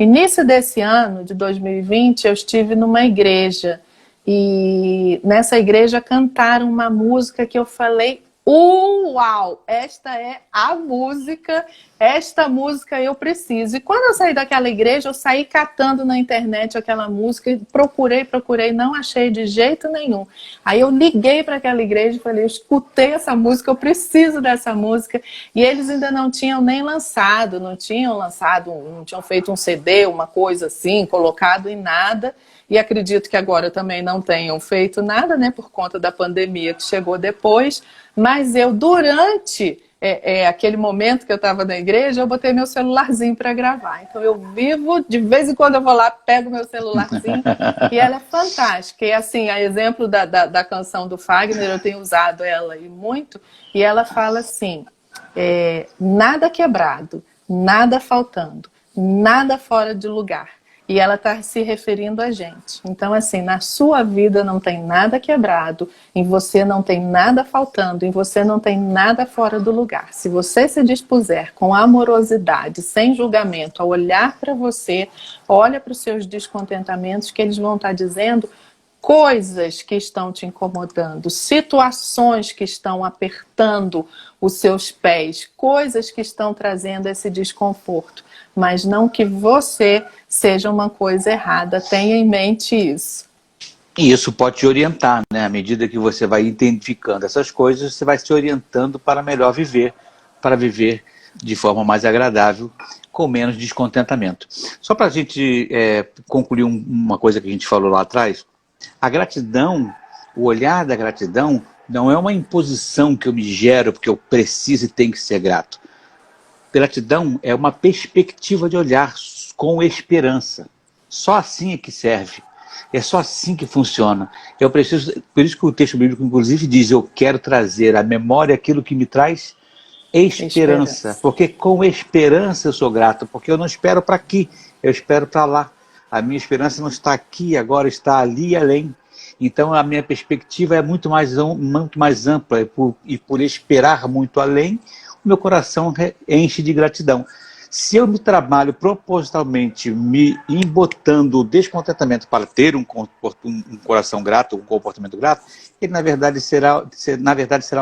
S2: Início desse ano, de 2020, eu estive numa igreja. E nessa igreja cantaram uma música que eu falei, uau, esta é a música, esta música eu preciso. E quando eu saí daquela igreja, eu saí catando na internet aquela música, procurei, não achei de jeito nenhum. Aí eu liguei para aquela igreja e falei, eu escutei essa música, eu preciso dessa música. E eles ainda não tinham nem lançado, não tinham feito um CD, uma coisa assim, colocado em nada. E acredito que agora também não tenham feito nada, né, por conta da pandemia que chegou depois. Mas eu, durante aquele momento que eu estava na igreja, eu botei meu celularzinho para gravar. Então eu vivo, de vez em quando eu vou lá, pego meu celularzinho, e ela é fantástica. E assim, a exemplo da canção do Fagner, eu tenho usado ela e muito, e ela fala assim, nada quebrado, nada faltando, nada fora de lugar. E ela está se referindo a gente. Então, assim, na sua vida não tem nada quebrado, em você não tem nada faltando, em você não tem nada fora do lugar. Se você se dispuser com amorosidade, sem julgamento, a olhar para você, olha para os seus descontentamentos, que eles vão estar dizendo coisas que estão te incomodando, situações que estão apertando os seus pés, coisas que estão trazendo esse desconforto. Mas não que você seja uma coisa errada, tenha em mente isso.
S1: E isso pode te orientar, né? À medida que você vai identificando essas coisas, você vai se orientando para melhor viver, para viver de forma mais agradável, com menos descontentamento. Só para a gente concluir uma coisa que a gente falou lá atrás, a gratidão, o olhar da gratidão, não é uma imposição que eu me gero porque eu preciso e tenho que ser grato. Gratidão é uma perspectiva de olhar com esperança. Só assim é que serve. É só assim que funciona. Eu preciso, por isso que o texto bíblico, inclusive, diz, eu quero trazer à memória aquilo que me traz esperança. Porque com esperança eu sou grato, porque eu não espero para aqui, eu espero para lá. A minha esperança não está aqui, agora está ali e além. Então a minha perspectiva é muito mais ampla e por esperar muito além, o meu coração enche de gratidão. Se eu me trabalho propositalmente, me embotando o descontentamento para ter um coração grato, um comportamento grato, ele na verdade será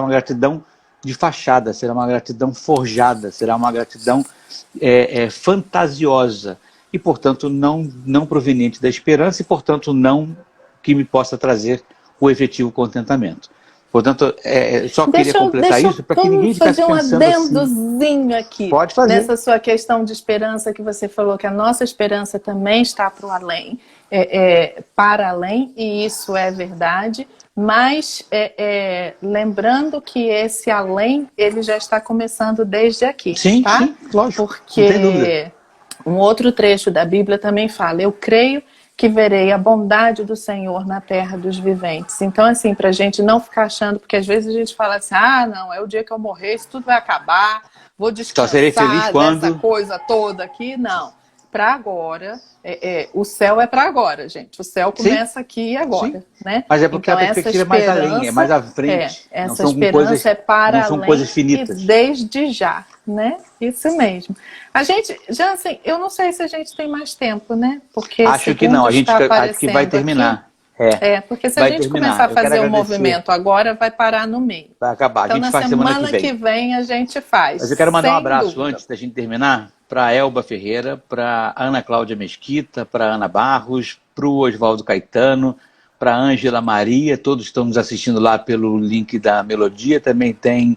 S1: uma gratidão de fachada, será uma gratidão forjada, será uma gratidão fantasiosa e, portanto, não proveniente da esperança e, portanto, não que me possa trazer o efetivo contentamento. Portanto, só queria completar isso para que ninguém ficasse pensando
S2: fazer um adendozinho
S1: assim.
S2: aqui.
S1: Pode fazer.
S2: Nessa sua questão de esperança que você falou, que a nossa esperança também está para o além, para além, e isso é verdade, mas lembrando que esse além, ele já está começando desde aqui.
S1: Sim,
S2: tá?
S1: sim, lógico.
S2: Porque um outro trecho da Bíblia também fala, eu creio que verei a bondade do Senhor na terra dos viventes. Então, assim, para a gente não ficar achando, porque às vezes a gente fala assim, não, é o dia que eu morrer, isso tudo vai acabar, vou descansar
S1: serei feliz
S2: dessa coisa toda aqui. Não, para agora, o céu é para agora, gente. O céu começa aqui e agora. Né?
S1: Mas é porque
S2: então,
S1: a perspectiva é mais além, é mais à frente.
S2: Essa esperança é para
S1: não são
S2: além
S1: coisas finitas.
S2: e desde já, né? Isso mesmo. A gente, Jansen, eu não sei se a gente tem mais tempo, né? Porque
S1: acho que não, a gente vai terminar.
S2: Porque se a
S1: vai
S2: gente
S1: terminar.
S2: começar a
S1: Eu quero
S2: fazer o
S1: agradecer.
S2: movimento agora, vai parar no meio.
S1: Vai acabar.
S2: Então,
S1: A gente
S2: na
S1: faz semana que vem.
S2: a gente faz.
S1: Mas eu quero mandar um
S2: sem
S1: abraço
S2: dúvida.
S1: antes da gente terminar para a Elba Ferreira, para Ana Cláudia Mesquita, para Ana Barros, para o Oswaldo Caetano, para a Ângela Maria, todos estão nos assistindo lá pelo link da Melodia. Também tem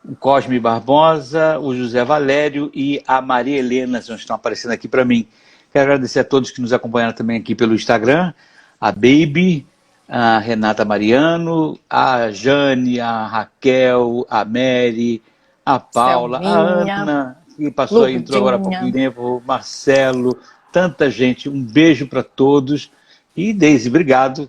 S1: o Cosme Barbosa, o José Valério e a Maria Helena, que estão aparecendo aqui para mim. Quero agradecer a todos que nos acompanharam também aqui pelo Instagram, a Baby, a Renata Mariano, a Jane, a Raquel, a Mary, a Paula,
S2: Selminha,
S1: a Ana, que passou aí, entrou agora há pouco tempo, o Marcelo, tanta gente. Um beijo para todos. E, Deise, obrigado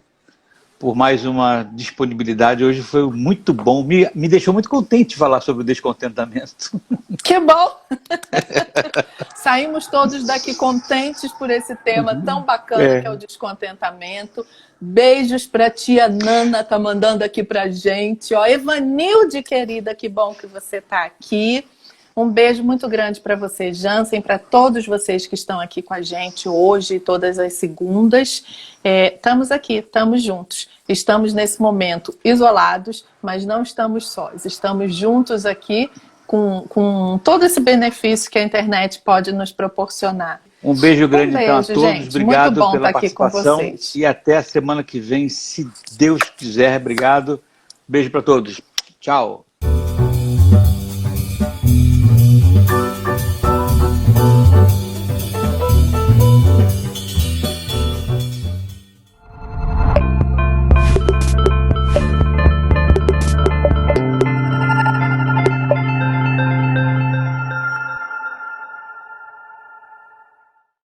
S1: por mais uma disponibilidade. Hoje foi muito bom. Me deixou muito contente falar sobre o descontentamento.
S2: Que bom! Saímos todos daqui contentes por esse tema tão bacana que é o descontentamento. Beijos para tia Nana, tá mandando aqui pra gente. Ó, Evanilde, querida, que bom que você tá aqui. Um beijo muito grande para você, Jansen, para todos vocês que estão aqui com a gente hoje, todas as segundas. Estamos aqui, estamos juntos. Estamos nesse momento isolados, mas não estamos sós. Estamos juntos aqui com todo esse benefício que a internet pode nos proporcionar.
S1: Um beijo grande então a todos.
S2: Gente.
S1: Obrigado
S2: muito bom
S1: pela
S2: estar aqui
S1: participação.
S2: Com vocês.
S1: E até a semana que vem, se Deus quiser. Obrigado. Beijo para todos. Tchau.